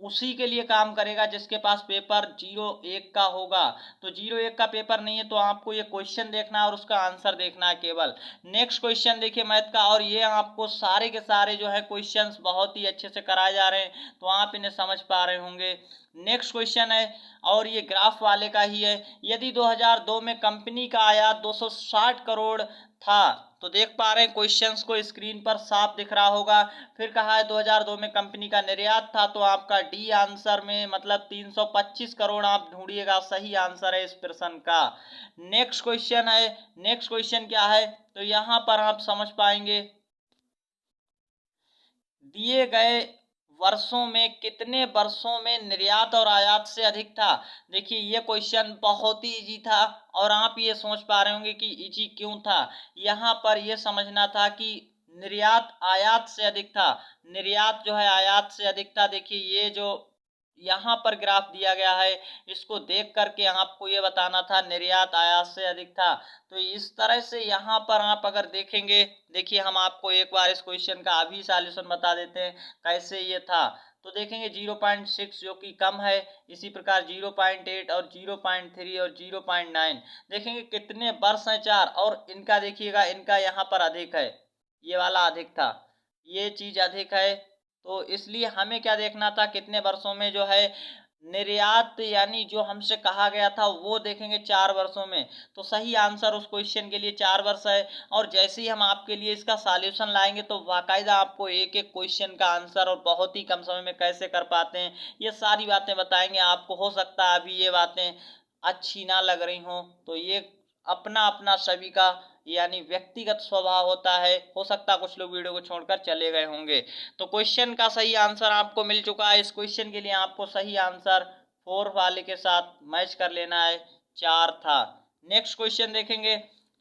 उसी के लिए काम करेगा जिसके पास पेपर 01 का होगा। तो 01 का पेपर नहीं है तो आपको ये क्वेश्चन देखना है और उसका आंसर देखना है केवल। नेक्स्ट क्वेश्चन देखिए मैथ का, और ये आपको सारे के सारे जो है क्वेश्चंस बहुत ही अच्छे से कराए जा रहे हैं, तो आप इन्हें समझ पा रहे होंगे। नेक्स्ट क्वेश्चन है, और ये ग्राफ वाले का ही है। यदि 2002 में कंपनी का आयात 260 करोड़ था, तो देख पा रहे हैं क्वेश्चंस को स्क्रीन पर साफ दिख रहा होगा। फिर कहा है 2002 में कंपनी का निर्यात था, तो आपका डी आंसर में मतलब 325 करोड़ आप ढूंढिएगा, सही आंसर है इस प्रश्न का। नेक्स्ट क्वेश्चन है, नेक्स्ट क्वेश्चन क्या है, तो यहां पर आप समझ पाएंगे, दिए गए वर्षों में कितने वर्षों में निर्यात और आयात से अधिक था? देखिए ये क्वेश्चन बहुत ही इजी था, और आप ये सोच पा रहे होंगे कि इजी क्यों था। यहाँ पर ये समझना था कि निर्यात आयात से अधिक था, निर्यात जो है आयात से अधिक था। देखिए ये जो यहाँ पर ग्राफ दिया गया है, इसको देख करके आपको ये बताना था निर्यात आयात से अधिक था। तो इस तरह से यहाँ पर आप अगर देखेंगे, देखिए हम आपको एक बार इस क्वेश्चन का अभी सॉल्यूशन बता देते हैं कैसे ये था। तो देखेंगे 0.6 जो कि कम है, इसी प्रकार 0.8 और 0.3 और 0.9। देखेंगे कितने वर्ष हैं? 4। और इनका देखिएगा, इनका यहाँ पर अधिक है, ये वाला अधिक था, ये चीज अधिक है। तो इसलिए हमें क्या देखना था, कितने वर्षों में जो है निर्यात, यानी जो हमसे कहा गया था वो देखेंगे 4 वर्षों में। तो सही आंसर उस क्वेश्चन के लिए 4 वर्ष है। और जैसे ही हम आपके लिए इसका सॉल्यूशन लाएंगे तो बाकायदा आपको एक एक क्वेश्चन का आंसर और बहुत ही कम समय में कैसे कर पाते हैं ये सारी बातें बताएंगे आपको। हो सकता है अभी ये बातें अच्छी ना लग रही हों, तो ये अपना अपना सभी का यानी व्यक्तिगत स्वभाव होता है। हो सकता है कुछ लोग वीडियो को छोड़कर चले गए होंगे। तो क्वेश्चन का सही आंसर आपको मिल चुका है। इस क्वेश्चन के लिए आपको सही आंसर 4 वाले के साथ मैच कर लेना है, 4 था। नेक्स्ट क्वेश्चन देखेंगे।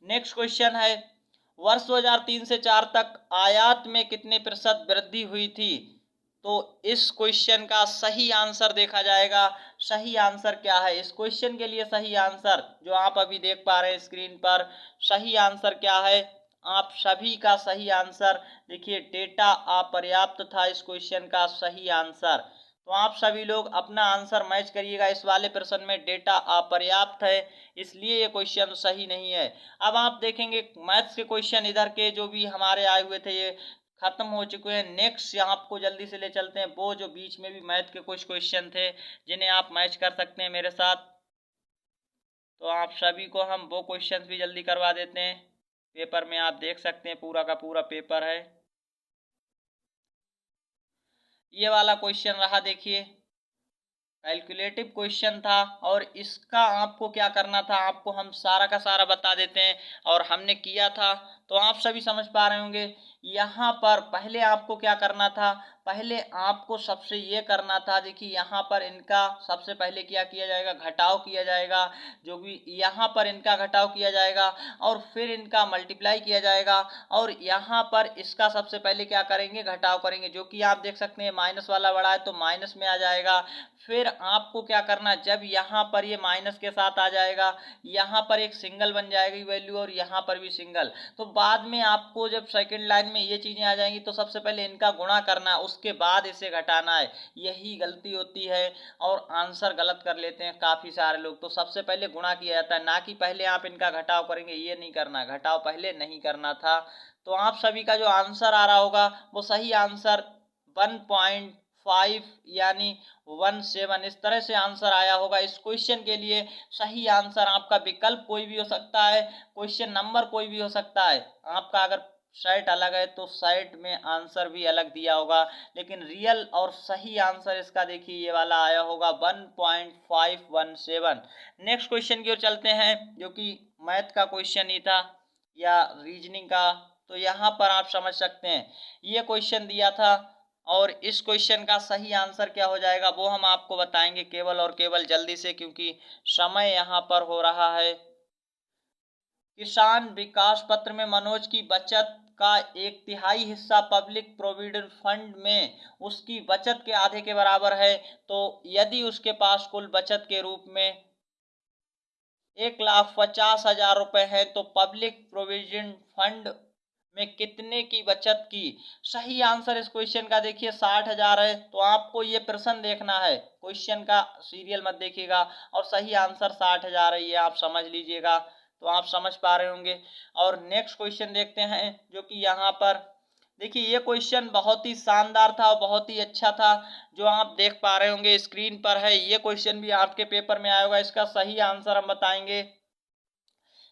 नेक्स्ट क्वेश्चन है, वर्ष 2003 से 4 तक आयात में कितने प्रतिशत वृद्धि हुई थी? तो इस क्वेश्चन का सही आंसर देखा जाएगा। सही आंसर क्या है इस क्वेश्चन के लिए? सही आंसर जो आप अभी देख पा रहे हैं स्क्रीन पर, सही आंसर क्या है? आप सभी का सही आंसर देखिए, डेटा अपर्याप्त था इस क्वेश्चन का सही आंसर। तो आप सभी लोग अपना आंसर मैच करिएगा। इस वाले प्रश्न में डेटा अपर्याप्त है, इसलिए ये क्वेश्चन सही नहीं है। अब आप देखेंगे मैथ्स के क्वेश्चन इधर के जो भी हमारे आए हुए थे ये खत्म हो चुके हैं। नेक्स्ट यहाँ आपको जल्दी से ले चलते हैं वो जो बीच में भी मैथ के कुछ क्वेश्चन थे जिन्हें आप मैच कर सकते हैं मेरे साथ। तो आप सभी को हम वो क्वेश्चन भी जल्दी करवा देते हैं। पेपर में आप देख सकते हैं पूरा का पूरा पेपर है। ये वाला क्वेश्चन रहा, देखिए कैलकुलेटिव क्वेश्चन था और इसका आपको क्या करना था, आपको हम सारा का सारा बता देते हैं और हमने किया था। तो आप सभी समझ पा रहे होंगे। यहाँ पर पहले आपको क्या करना था, पहले आपको सबसे ये करना था, देखिए यहाँ पर इनका सबसे पहले क्या किया जाएगा, घटाव किया जाएगा। जो भी यहाँ पर इनका घटाव किया जाएगा और फिर इनका मल्टीप्लाई किया जाएगा और यहाँ पर इसका सबसे पहले क्या करेंगे, घटाव करेंगे। जो कि आप देख सकते हैं माइनस वाला बड़ा है तो माइनस में आ जाएगा। फिर आपको क्या करना, जब यहाँ पर ये माइनस के साथ आ जाएगा, यहाँ पर एक सिंगल बन जाएगी वैल्यू और यहाँ पर भी सिंगल। तो बाद में आपको जब सेकंड लाइन में ये चीजें आ जाएंगी तो सबसे पहले इनका गुणा करना है, उसके बाद इसे घटाना है। यही गलती होती है और आंसर गलत कर लेते हैं काफी सारे लोग। तो सबसे पहले गुणा किया जाता है, ना कि पहले आप इनका घटाव करेंगे। ये नहीं करना, घटाव पहले नहीं करना था। तो आप सभी का जो आंसर आ रहा होगा वो सही आंसर 1.5 यानी 17 इस तरह से आंसर आया होगा इस क्वेश्चन के लिए। सही आंसर आपका विकल्प कोई भी हो सकता है, क्वेश्चन नंबर कोई भी हो सकता है। आपका अगर साइट अलग है तो साइट में आंसर भी अलग दिया होगा, लेकिन रियल और सही आंसर इसका देखिए ये वाला आया होगा 1.517। नेक्स्ट क्वेश्चन की ओर चलते हैं जो कि मैथ का क्वेश्चन ही था या रीजनिंग का। तो यहाँ पर आप समझ सकते हैं ये क्वेश्चन दिया था और इस क्वेश्चन का सही आंसर क्या हो जाएगा वो हम आपको बताएंगे केवल और केवल जल्दी से, क्योंकि समय यहाँ पर हो रहा है। किसान विकास पत्र में मनोज की बचत का 1/3 हिस्सा पब्लिक प्रोविडेंट फंड में उसकी बचत के आधे के बराबर है। तो यदि उसके पास कुल बचत के रूप में 1,50,000 रुपए है तो पब्लिक प्रोविडेंट फंड में कितने की बचत की? सही आंसर इस क्वेश्चन का देखिए 60,000 है। तो आपको ये प्रश्न देखना है, क्वेश्चन का सीरियल मत देखिएगा, और सही आंसर 60,000 है, ये आप समझ लीजिएगा। तो आप समझ पा रहे होंगे। और नेक्स्ट क्वेश्चन देखते हैं जो कि यहाँ पर देखिए ये क्वेश्चन बहुत ही शानदार था और बहुत ही अच्छा था, जो आप देख पा रहे होंगे स्क्रीन पर है। ये क्वेश्चन भी आपके पेपर में आएगा। इसका सही आंसर हम बताएंगे।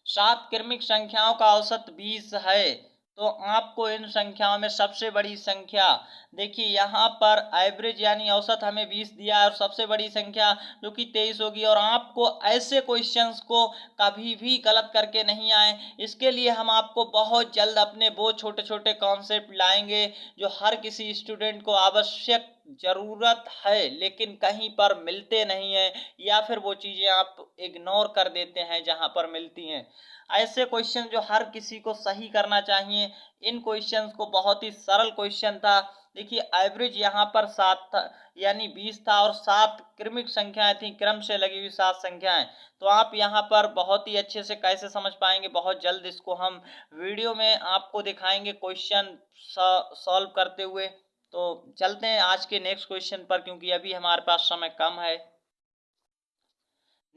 7 क्रमिक संख्याओं का औसत 20 है, तो आपको इन संख्याओं में सबसे बड़ी संख्या देखिए यहाँ पर एवरेज यानी औसत हमें 20 दिया है और सबसे बड़ी संख्या जो कि 23 होगी। और आपको ऐसे क्वेश्चंस को कभी भी गलत करके नहीं आए, इसके लिए हम आपको बहुत जल्द अपने वो छोटे छोटे कॉन्सेप्ट लाएंगे जो हर किसी स्टूडेंट को आवश्यक जरूरत है लेकिन कहीं पर मिलते नहीं है, या फिर वो चीजें आप इग्नोर कर देते हैं जहां पर मिलती हैं। ऐसे क्वेश्चन जो हर किसी को सही करना चाहिए, इन क्वेश्चंस को बहुत ही सरल क्वेश्चन था। देखिए एवरेज यहाँ पर 7 था यानी 20 था और 7 क्रमिक संख्याएं थी, क्रम से लगी हुई 7 संख्याएं। तो आप यहाँ पर बहुत ही अच्छे से कैसे समझ पाएंगे, बहुत जल्द इसको हम वीडियो में आपको दिखाएंगे क्वेश्चन सॉल्व करते हुए। तो चलते हैं आज के नेक्स्ट क्वेश्चन पर, क्योंकि अभी हमारे पास समय कम है।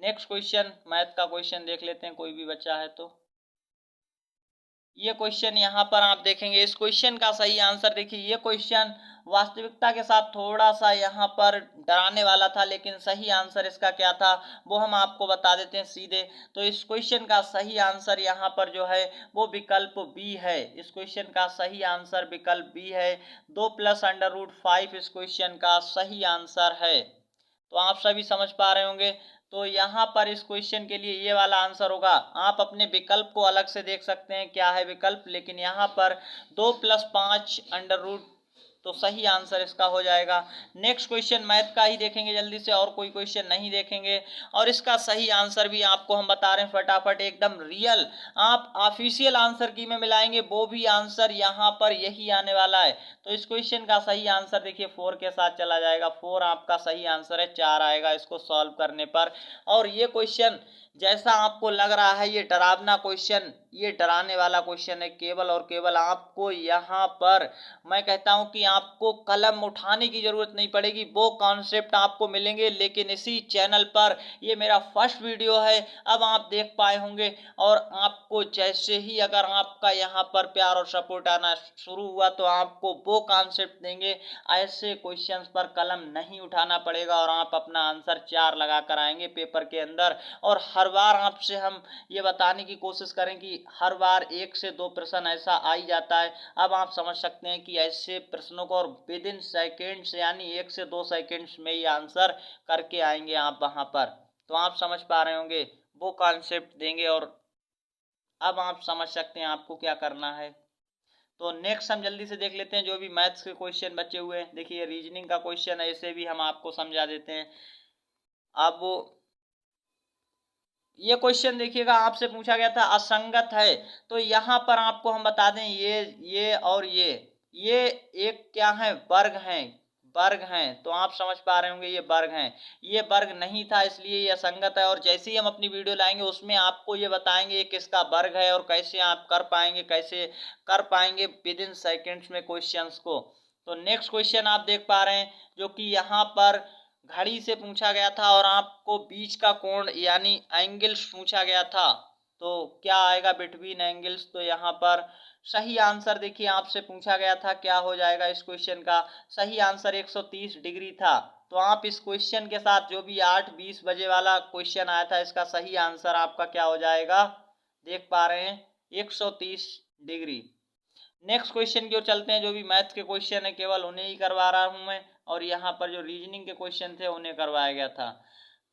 नेक्स्ट क्वेश्चन मैथ का क्वेश्चन देख लेते हैं, कोई भी बच्चा है तो। ये क्वेश्चन यहाँ पर आप देखेंगे, इस क्वेश्चन का सही आंसर देखिए। ये क्वेश्चन वास्तविकता के साथ थोड़ा सा यहाँ पर डराने वाला था, लेकिन सही आंसर इसका क्या था वो हम आपको बता देते हैं सीधे। तो इस क्वेश्चन का सही आंसर यहाँ पर जो है वो विकल्प बी है। इस क्वेश्चन का सही आंसर विकल्प बी है। 2 + √5 इस क्वेश्चन का सही आंसर है। तो आप सभी समझ पा रहे होंगे। तो यहाँ पर इस क्वेश्चन के लिए ये वाला आंसर होगा। आप अपने विकल्प को अलग से देख सकते हैं क्या है विकल्प, लेकिन यहाँ पर 2 + 5 √, तो सही आंसर इसका हो जाएगा। नेक्स्ट क्वेश्चन मैथ का ही देखेंगे जल्दी से, और कोई क्वेश्चन नहीं देखेंगे। और इसका सही आंसर भी आपको हम बता रहे हैं फटाफट, एकदम रियल, आप ऑफिशियल आंसर की में मिलाएंगे वो भी आंसर यहाँ पर यही आने वाला है। तो इस क्वेश्चन का सही आंसर देखिए 4 के साथ चला जाएगा, 4 आपका सही आंसर है, 4 आएगा इसको सॉल्व करने पर। और ये क्वेश्चन जैसा आपको लग रहा है ये डरावना क्वेश्चन, ये डराने वाला क्वेश्चन है, केवल और केवल आपको यहाँ पर मैं कहता हूँ कि आपको कलम उठाने की जरूरत नहीं पड़ेगी, वो कॉन्सेप्ट आपको मिलेंगे। लेकिन इसी चैनल पर ये मेरा फर्स्ट वीडियो है, अब आप देख पाए होंगे, और आपको जैसे ही अगर आपका यहाँ पर प्यार और सपोर्ट आना शुरू हुआ तो आपको वो कॉन्सेप्ट देंगे, ऐसे क्वेश्चंस पर कलम नहीं उठाना पड़ेगा और आप अपना आंसर 4 लगा कर आएंगे पेपर के अंदर। और हर बार आपसे हम ये बताने की कोशिश करें कि हर बार 1 से 2 प्रश्न ऐसा आ ही जाता है। अब आप समझ सकते हैं कि ऐसे प्रश्नों को और विद इन सेकेंड्स, यानी 1 से 2 सेकेंड्स में ही आंसर करके आएंगे आप वहां पर। तो आप समझ पा रहे होंगे वो कॉन्सेप्ट देंगे, और अब आप समझ सकते हैं आपको क्या करना है। तो नेक्स्ट हम जल्दी से देख लेते हैं जो भी मैथ्स के क्वेश्चन बचे हुए हैं। देखिए रीजनिंग का क्वेश्चन है, इसे भी हम आपको समझा देते हैं। अब वो ये क्वेश्चन देखिएगा, आपसे पूछा गया था असंगत है, तो यहाँ पर आपको हम बता दें ये और ये एक क्या है, वर्ग हैं, वर्ग हैं। तो आप समझ पा रहे होंगे ये वर्ग हैं, ये वर्ग नहीं था इसलिए ये असंगत है। और जैसे ही हम अपनी वीडियो लाएंगे उसमें आपको ये बताएंगे ये किसका वर्ग है और कैसे आप कर पाएंगे, कैसे कर पाएंगे विद इन सेकेंड्स में क्वेश्चंस को। तो नेक्स्ट क्वेश्चन आप देख पा रहे हैं जो कि यहाँ पर घड़ी से पूछा गया था और आपको बीच का कोण यानी एंगल्स पूछा गया था। तो क्या आएगा बिटवीन एंगल्स, तो यहाँ पर सही आंसर देखिए आपसे पूछा गया था, क्या हो जाएगा इस क्वेश्चन का सही आंसर 130 डिग्री था। तो आप इस क्वेश्चन के साथ जो भी 8:20 बजे वाला क्वेश्चन आया था, इसका सही आंसर आपका क्या हो जाएगा, देख पा रहे हैं 130 डिग्री। नेक्स्ट क्वेश्चन की ओर चलते हैं, जो भी मैथ के क्वेश्चन है केवल उन्हें ही करवा रहा हूं मैं, और यहाँ पर जो रीजनिंग के क्वेश्चन थे उन्हें करवाया गया था।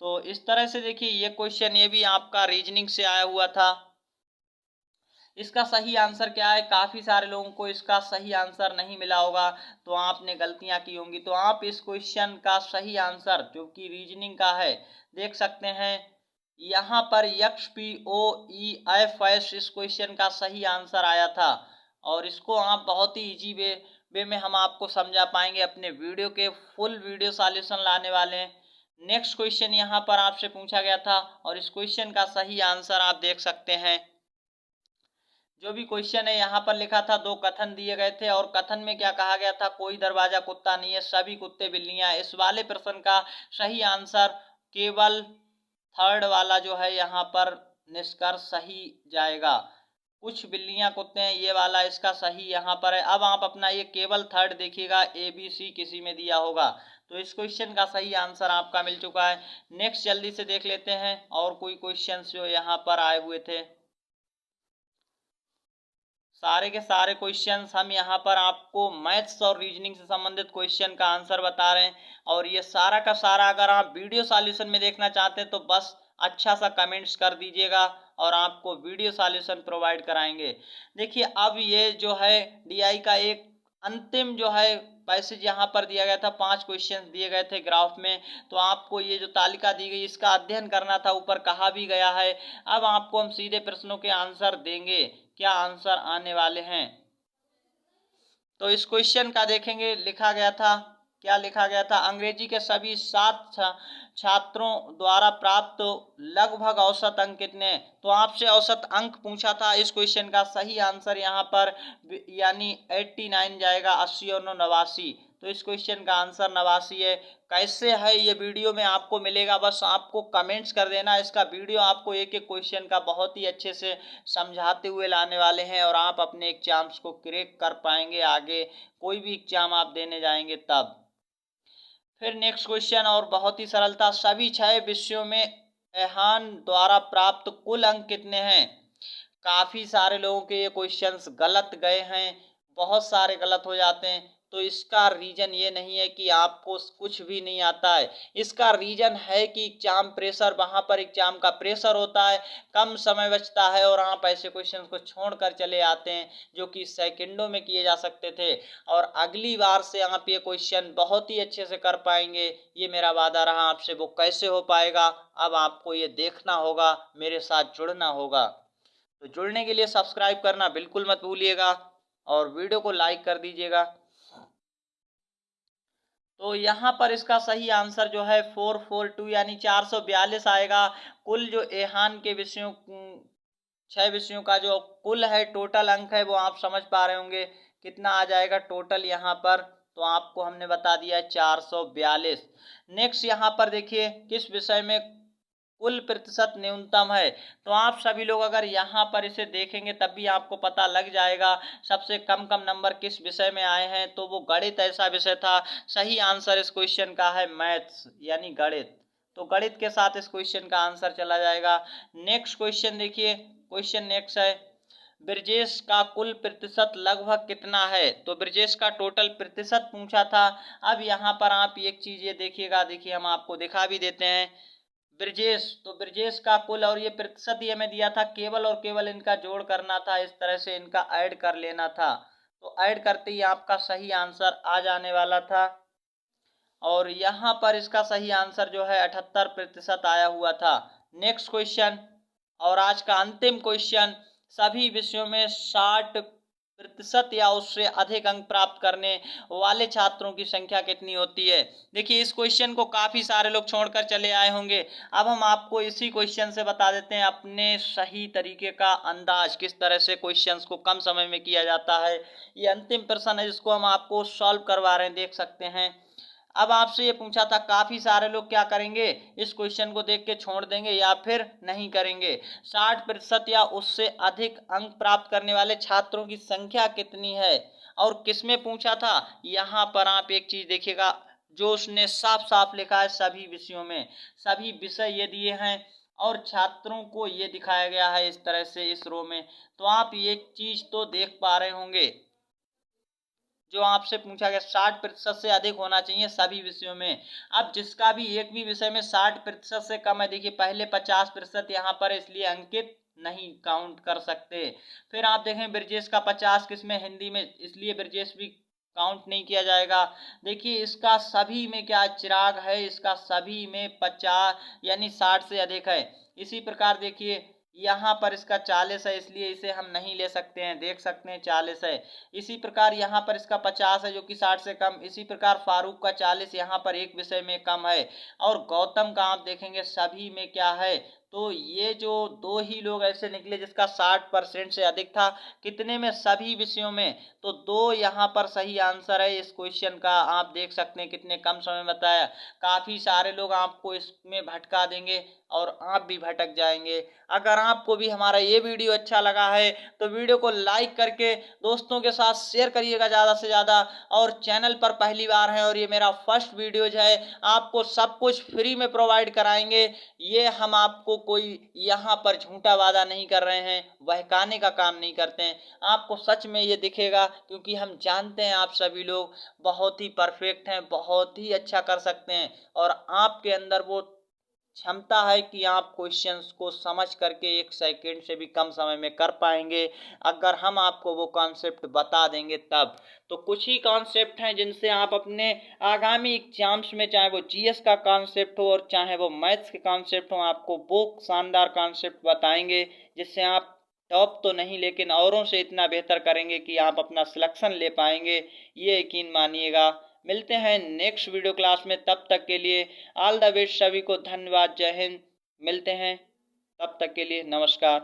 तो इस तरह से देखिए ये क्वेश्चन ये भी आपका रीजनिंग से आया हुआ था। इसका सही आंसर क्या है, काफी सारे लोगों को इसका सही आंसर नहीं मिला होगा, तो आपने गलतियां की होंगी। तो आप इस क्वेश्चन का सही आंसर जो कि रीजनिंग का है देख सकते हैं, यहाँ पर XPOEFS इस क्वेश्चन का सही आंसर आया था। और इसको आप बहुत ही इजी वे में हम आपको समझा पाएंगे, अपने वीडियो के फुल वीडियो सॉल्यूशन लाने वाले हैं। नेक्स्ट क्वेश्चन यहाँ पर आपसे पूछा गया था और इस क्वेश्चन का सही आंसर आप देख सकते हैं। जो भी क्वेश्चन है यहाँ पर लिखा था, 2 कथन दिए गए थे और कथन में क्या कहा गया था, कोई दरवाजा कुत्ता नहीं है, सभी कुत्ते बिल्लियां। इस वाले प्रश्न का सही आंसर केवल थर्ड वाला जो है यहाँ पर निष्कर्ष सही जाएगा, कुछ बिल्लियां कुत्ते हैं, ये वाला इसका सही यहाँ पर है। अब आप अपना ये केवल थर्ड देखिएगा, ABC किसी में दिया होगा, तो इस क्वेश्चन का सही आंसर आपका मिल चुका है। नेक्स्ट जल्दी से देख लेते हैं और कोई क्वेश्चंस जो यहाँ पर आए हुए थे। सारे के सारे क्वेश्चंस हम यहाँ पर आपको मैथ्स और रीजनिंग से संबंधित क्वेश्चन का आंसर बता रहे हैं, और ये सारा का सारा अगर आप वीडियो सॉल्यूशन में देखना चाहते हैं तो बस अच्छा सा कमेंट्स कर दीजिएगा और आपको वीडियो सॉल्यूशन प्रोवाइड कराएंगे। देखिए अब ये जो है DI का एक अंतिम जो है पैसेज यहाँ पर दिया गया था, 5 क्वेश्चन दिए गए थे ग्राफ में, तो आपको ये जो तालिका दी गई इसका अध्ययन करना था, ऊपर कहा भी गया है। अब आपको हम सीधे प्रश्नों के आंसर देंगे, क्या आंसर आने वाले हैं। तो इस क्वेश्चन का देखेंगे, लिखा गया था, क्या लिखा गया था, अंग्रेजी के सभी 7 छात्रों द्वारा प्राप्त लगभग औसत अंक कितने। तो आपसे औसत अंक पूछा था, इस क्वेश्चन का सही आंसर यहाँ पर यानी 89 जाएगा, 80 और 89। तो इस क्वेश्चन का आंसर 89 है। कैसे है ये वीडियो में आपको मिलेगा, बस आपको कमेंट्स कर देना। इसका वीडियो आपको एक एक क्वेश्चन का बहुत ही अच्छे से समझाते हुए लाने वाले हैं, और आप अपने एग्जाम्स को क्रैक कर पाएंगे, आगे कोई भी एग्जाम आप देने जाएंगे तब। फिर नेक्स्ट क्वेश्चन और बहुत ही सरल था, सभी 6 विषयों में एहान द्वारा प्राप्त कुल अंक कितने हैं। काफी सारे लोगों के ये क्वेश्चंस गलत गए हैं, बहुत सारे गलत हो जाते हैं। तो इसका रीजन ये नहीं है कि आपको कुछ भी नहीं आता है। इसका रीजन है कि एग्जाम प्रेशर, वहां पर एग्जाम का प्रेशर होता है, कम समय बचता है और आप ऐसे क्वेश्चन को छोड़कर चले आते हैं जो कि सेकंडों में किए जा सकते थे। और अगली बार से आप ये क्वेश्चन बहुत ही अच्छे से कर पाएंगे, ये मेरा वादा रहा आपसे। वो कैसे हो पाएगा, अब आपको ये देखना होगा, मेरे साथ जुड़ना होगा। तो जुड़ने के लिए सब्सक्राइब करना बिल्कुल मत भूलिएगा और वीडियो को लाइक कर दीजिएगा। तो यहाँ पर इसका सही आंसर जो है 442 यानी 442 आएगा। कुल जो एहान के विषयों 6 विषयों का जो कुल है टोटल अंक है वो आप समझ पा रहे होंगे कितना आ जाएगा टोटल यहाँ पर। तो आपको हमने बता दिया है 442। नेक्स्ट यहाँ पर देखिए किस विषय में कुल प्रतिशत न्यूनतम है। तो आप सभी लोग अगर यहाँ पर इसे देखेंगे तब भी आपको पता लग जाएगा सबसे कम कम नंबर किस विषय में आए हैं। तो वो गणित ऐसा विषय था। सही आंसर इस क्वेश्चन का है मैथ्स यानी गणित। तो गणित के साथ इस क्वेश्चन का आंसर चला जाएगा। नेक्स्ट क्वेश्चन देखिए, क्वेश्चन नेक्स्ट है ब्रजेश का कुल प्रतिशत लगभग कितना है। तो ब्रजेश का टोटल प्रतिशत पूछा था। अब यहाँ पर आप एक चीज ये देखिएगा, देखिए हम आपको दिखा भी देते हैं ब्रजेश। तो ब्रजेश का कुल और ये प्रतिशत ये हमें दिया था, केवल और केवल इनका जोड़ करना था, इस तरह से इनका ऐड कर लेना था। तो ऐड करते ही आपका सही आंसर आ जाने वाला था और यहाँ पर इसका सही आंसर जो है 78% आया हुआ था। नेक्स्ट क्वेश्चन और आज का अंतिम क्वेश्चन, सभी विषयों में 60% या उससे अधिक अंक प्राप्त करने वाले छात्रों की संख्या कितनी होती है। देखिए इस क्वेश्चन को काफी सारे लोग छोड़कर चले आए होंगे। अब हम आपको इसी क्वेश्चन से बता देते हैं अपने सही तरीके का अंदाज, किस तरह से क्वेश्चंस को कम समय में किया जाता है। ये अंतिम प्रश्न है जिसको हम आपको सॉल्व करवा रहे हैं, देख सकते हैं। अब आपसे ये पूछा था, काफी सारे लोग क्या करेंगे, इस क्वेश्चन को देख के छोड़ देंगे या फिर नहीं करेंगे। 60% या उससे अधिक अंक प्राप्त करने वाले छात्रों की संख्या कितनी है और किसमें पूछा था। यहाँ पर आप एक चीज देखिएगा जो उसने साफ साफ लिखा है, सभी विषयों में, सभी विषय ये दिए हैं और छात्रों को ये दिखाया गया है इस तरह से इस रो में। तो आप ये चीज तो देख पा रहे होंगे जो आपसे पूछा गया 60% से अधिक होना चाहिए सभी विषयों में। अब जिसका भी एक भी विषय में 60% से कम है, देखिए पहले 50% यहाँ पर इसलिए अंकित नहीं काउंट कर सकते। फिर आप देखें ब्रजेश का 50 किसमें, हिंदी में, इसलिए ब्रजेश भी काउंट नहीं किया जाएगा। देखिए इसका सभी में क्या चिराग है, इसका सभी में 50 यानी 60 से अधिक है। इसी प्रकार देखिए यहाँ पर इसका 40 है इसलिए इसे हम नहीं ले सकते हैं, देख सकते हैं 40 है। इसी प्रकार यहाँ पर इसका 50 है जो कि 60 से कम। इसी प्रकार फारूक का 40 यहाँ पर एक विषय में कम है। और गौतम का आप देखेंगे सभी में क्या है। तो ये जो दो ही लोग ऐसे निकले जिसका 60% से अधिक था, कितने में, सभी विषयों में। तो दो यहाँ पर सही आंसर है इस क्वेश्चन का। आप देख सकते हैं कितने कम समय में बताया। काफी सारे लोग आपको इसमें भटका देंगे और आप भी भटक जाएंगे। अगर आपको भी हमारा ये वीडियो अच्छा लगा है तो वीडियो को लाइक करके दोस्तों के साथ शेयर करिएगा ज़्यादा से ज़्यादा। और चैनल पर पहली बार है और ये मेरा फर्स्ट वीडियोज है, आपको सब कुछ फ्री में प्रोवाइड कराएंगे। ये हम आपको कोई यहाँ पर झूठा वादा नहीं कर रहे हैं, बहकाने का काम नहीं करते हैं। आपको सच में ये दिखेगा क्योंकि हम जानते हैं आप सभी लोग बहुत ही परफेक्ट हैं, बहुत ही अच्छा कर सकते हैं और आपके अंदर वो क्षमता है कि आप क्वेश्चंस को समझ करके 1 सेकंड से भी कम समय में कर पाएंगे अगर हम आपको वो कॉन्सेप्ट बता देंगे तब। तो कुछ ही कॉन्सेप्ट हैं जिनसे आप अपने आगामी एग्जाम्स में, चाहे वो जीएस का कॉन्सेप्ट हो और चाहे वो मैथ्स के कॉन्सेप्ट हो, आपको वो शानदार कॉन्सेप्ट बताएंगे जिससे आप टॉप तो नहीं लेकिन औरों से इतना बेहतर करेंगे कि आप अपना सिलेक्शन ले पाएंगे, ये यकीन मानिएगा। मिलते हैं नेक्स्ट वीडियो क्लास में, तब तक के लिए ऑल द बेस्ट। सभी को धन्यवाद, जय हिंद। मिलते हैं, तब तक के लिए नमस्कार।